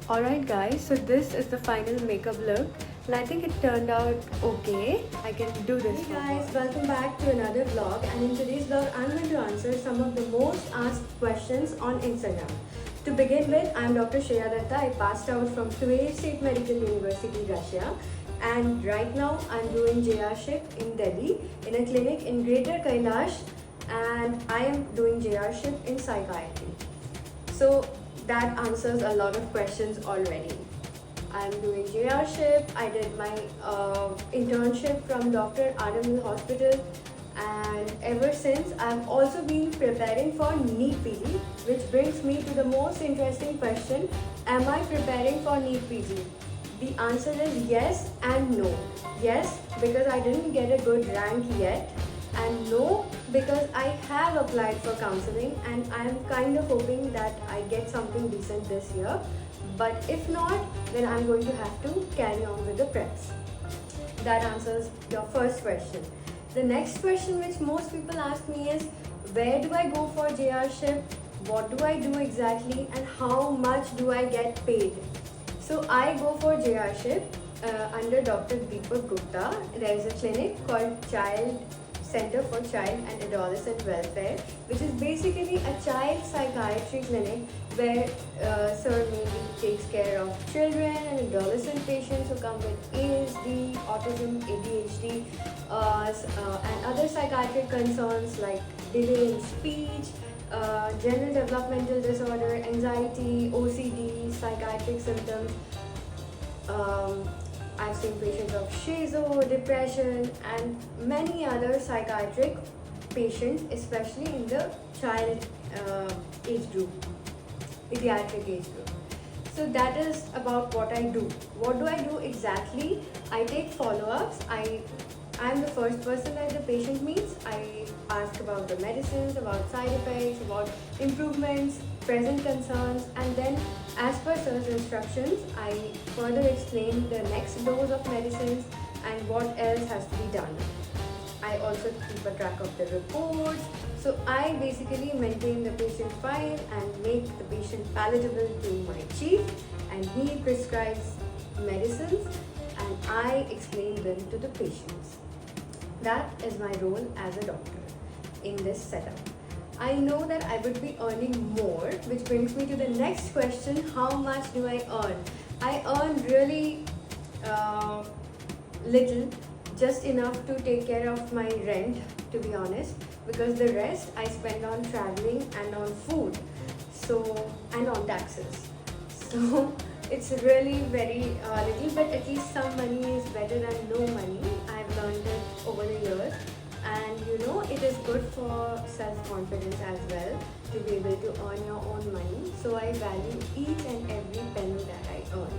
Alright guys, so this is the final makeup look and I think it turned out okay. I can do this. Hey guys, welcome back to another vlog, and in today's vlog I'm going to answer some of the most asked questions on Instagram. To begin with, I'm Dr. Datta. I passed out from Tver State Medical University, Russia, and right now I'm doing JRship in Delhi in a clinic in Greater Kailash, and I am doing JRship in psychiatry. So that answers a lot of questions already. I'm doing JRship. I did my internship from Dr. Hospital, and ever since I've also been preparing for NEETPG, which brings me to the most interesting question: am I preparing for NEETPG? The answer is yes and no. Yes, because I didn't get a good rank yet, and no, because I have applied for counseling and I'm kind of hoping that I get something decent this year. But if not, then I'm going to have to carry on with the preps. That answers your first question. The next question which most people ask me is, where do I go for JRship? What do I do exactly? And how much do I get paid? So I go for JRship under Dr. Deepak Gupta. There is a clinic called Center for Child and Adolescent Welfare, which is basically a child psychiatry clinic where Sir mainly takes care of children and adolescent patients who come with ASD, autism, ADHD, and other psychiatric concerns like delay in speech, general developmental disorder, anxiety, OCD, psychiatric symptoms. I've seen patients of schizo, depression, and many other psychiatric patients, especially in the child age group, pediatric age group. So that is about what I do. What do I do exactly? I take follow-ups. I'm the first person that the patient meets. I ask about the medicines, about side effects, about improvements, present concerns, and then as per sir's instructions, I further explain the next dose of medicines and what else has to be done. I also keep a track of the reports. So I basically maintain the patient file and make the patient palatable to my chief, and he prescribes medicines and I explain them to the patients. That is my role as a doctor in this setup. I know that I would be earning more, which brings me to the next question: how much do I earn? I earn really little, just enough to take care of my rent, to be honest, because the rest I spend on traveling and on food, and on taxes. So it's really very little, but at least some money is better than no money. I've learned it over the years, and it is good for self-confidence as well to be able to earn your own money. So I value each and every penny that I earn.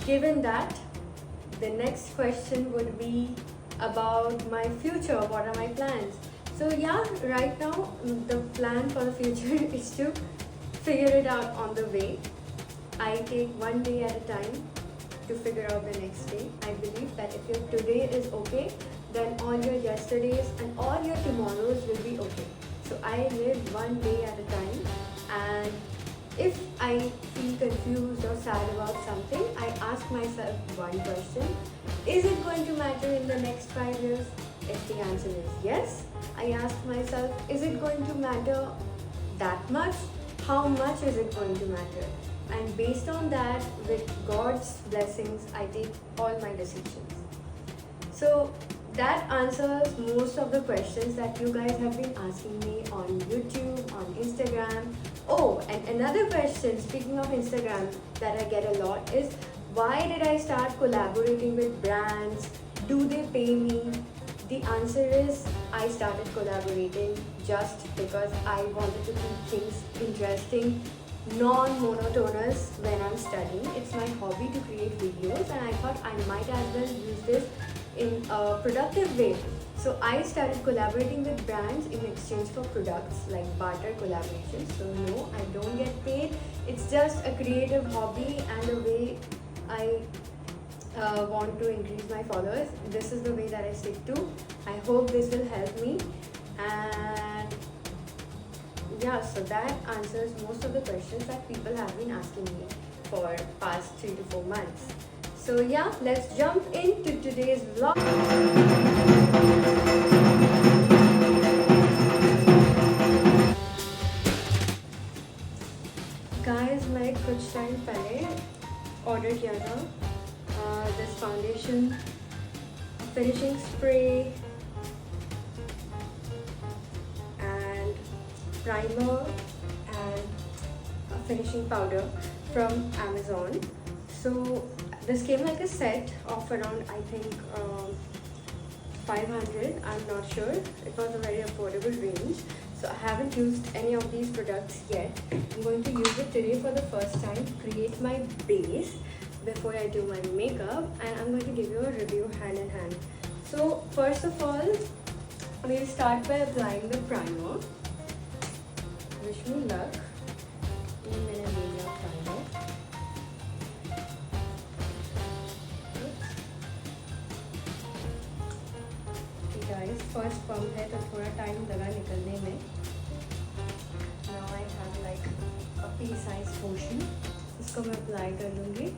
Given that, the next question would be about my future. What are my plans? So yeah, right now the plan for the future is to figure it out on the way. I take one day at a time to figure out the next day. I believe that if your today is okay, then all your yesterdays and all your tomorrows will be okay. So I live one day at a time, and if I feel confused or sad about something, I ask myself one question: is it going to matter in the next 5 years? If the answer is yes, I ask myself, is it going to matter that much? How much is it going to matter? And based on that, with God's blessings, I take all my decisions. So that answers most of the questions that you guys have been asking me on YouTube, on Instagram. Oh, and another question, speaking of Instagram, that I get a lot is, why did I start collaborating with brands? Do they pay me? The answer is, I started collaborating just because I wanted to keep things interesting, non-monotonous when I'm studying. It's my hobby to create videos, and I thought I might as well use this in a productive way. So I started collaborating with brands in exchange for products, like barter collaborations. So no, I don't get paid. It's just a creative hobby and a way I want to increase my followers. This is the way that I stick to. I hope this will help me. And yeah, so that answers most of the questions that people have been asking me for past 3 to 4 months. So yeah, let's jump into today's vlog. Guys, मैं कुछ time पहले order किया था this foundation, finishing spray and primer and a finishing powder from Amazon. So this came like a set of around, I think, 500. I'm not sure. It was a very affordable range. So I haven't used any of these products yet. I'm going to use it today for the first time to create my base before I do my makeup, and I'm going to give you a review hand in hand. So first of all, we'll start by applying the primer. Wish me luck. ये मैंने ले लिया primer. Okay guys, first pump है तो थोड़ा time लगा निकलने में. Now I have like a pea-sized portion. इसको मैं apply कर लूँगी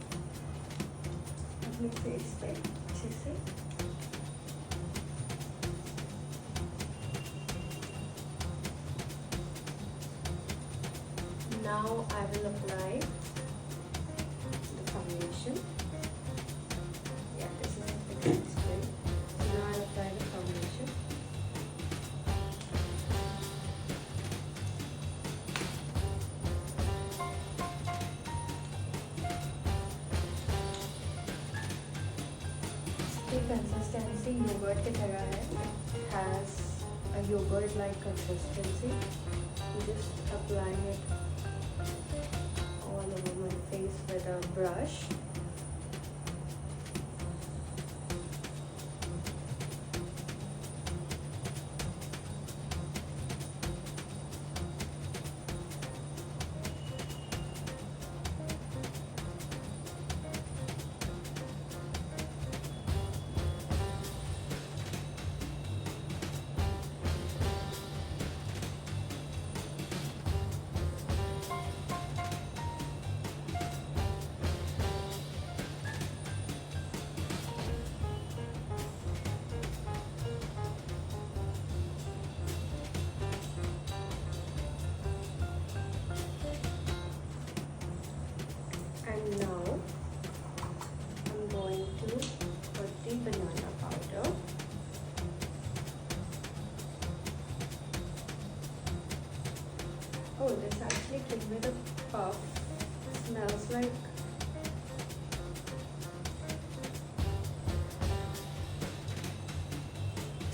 अपने face पे अच्छे से. Now I will apply the foundation. Yeah, this is a fixing spray. So now I'll apply the foundation. इसकी consistency yogurt की तरह है. It has a yogurt-like consistency. You just apply it all over my face with a brush. And now I'm going to put the banana powder. Oh, this actually came with a puff. Smells like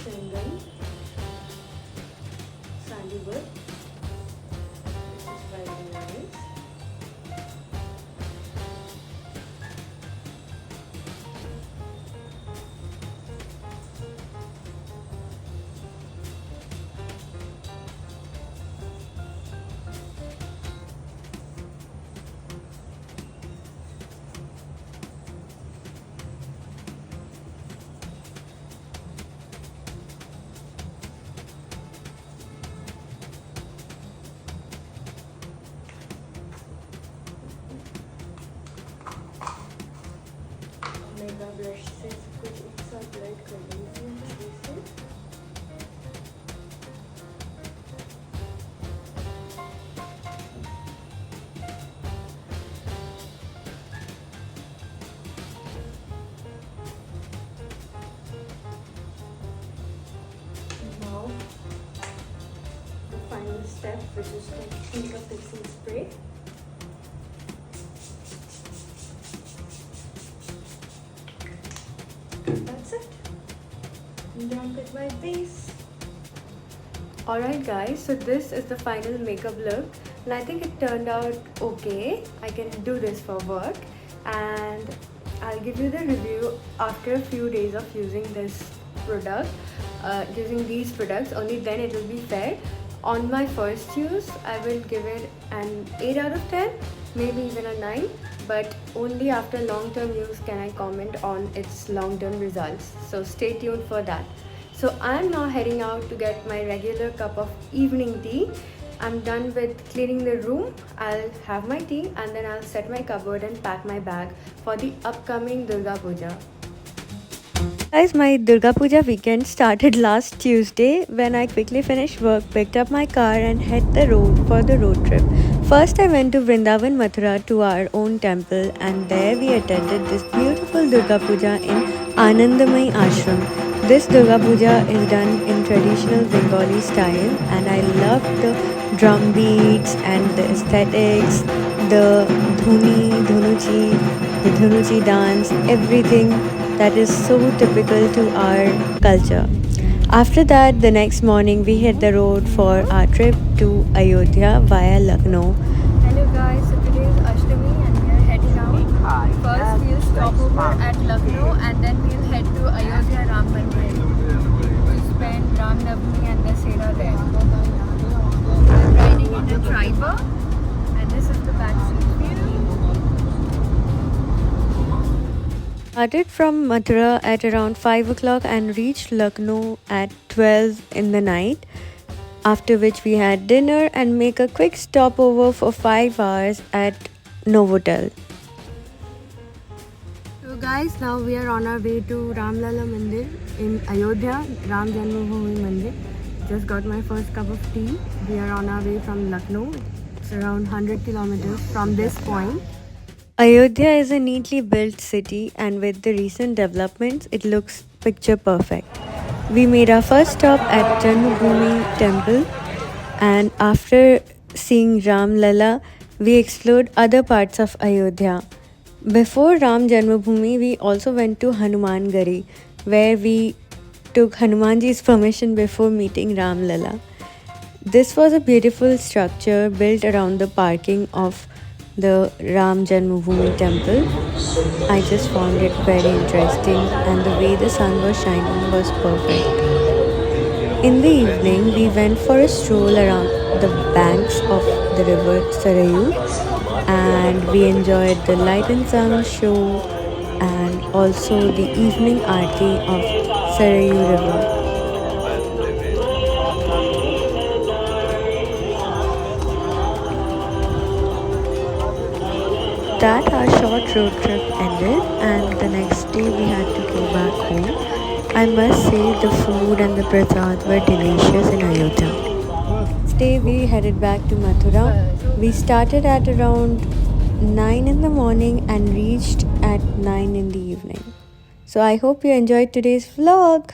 cinnamon, sandalwood. This is very nice. Mega brush से कुछ एक साथ blend कर लेंगे अच्छे से. Now the final step, which is to take a fixing spray. That's it. I'm done with my base. Alright guys, so this is the final makeup look and I think it turned out okay. I can do this for work and I'll give you the review after a few days of using this product, using these products. Only then it will be fair. On my first use, I will give it an 8 out of 10, maybe even a 9, but only after long-term use can I comment on its long-term results. So stay tuned for that. So I'm now heading out to get my regular cup of evening tea I'm done with cleaning the room. I'll have my tea and then I'll set my cupboard and pack my bag for the upcoming Durga Puja. Guys, my Durga Puja weekend started last Tuesday when I quickly finished work, picked up my car and hit the road for the road trip. First I went to Vrindavan Mathura to our own temple, and there we attended this beautiful Durga Puja in Anandamai Ashram. This Durga Puja is done in traditional Bengali style, and I loved the drum beats and the aesthetics, the the dhunuchi dance, everything that is so typical to our culture. After that, the next morning we hit the road for our trip to Ayodhya via Lucknow. Hello guys, so today is Ashtami and we are heading out. First we'll stop over at Lucknow and then we'll head to Ayodhya Ram Mandir to spend Ram Navami and Dasera there. I'm riding in a triber and this is the back seat view. Started from Mathura at around 5 o'clock and reached Lucknow at 12 in the night, after which we had dinner and make a quick stopover for 5 hours at Novotel. So guys, now we are on our way to Ram Lala Mandir in Ayodhya, Ram Janmabhoomi Mandir. Just got my first cup of tea. We are on our way from Lucknow. It's around 100 kilometers from this point. Ayodhya is a neatly built city, and with the recent developments, it looks picture perfect. We made our first stop at Janmabhoomi temple, and after seeing Ram Lala, we explored other parts of Ayodhya. Before Ram Janmabhoomi, we also went to Hanuman Gari, where we took Hanumanji's permission before meeting Ram Lala. This was a beautiful structure built around the parking of the Ram Janmabhoomi temple. I just found it very interesting, and the way the sun was shining was perfect. In the evening, we went for a stroll around the banks of the river Sarayu, and we enjoyed the light and sound show and also the evening aarti of Sarayu river. That our short road trip ended, and the next day we had to go back home. I must say the food and the prasad were delicious in Ayodhya. Next day we headed back to Mathura. We started at around 9 in the morning and reached at 9 in the evening. So I hope you enjoyed today's vlog.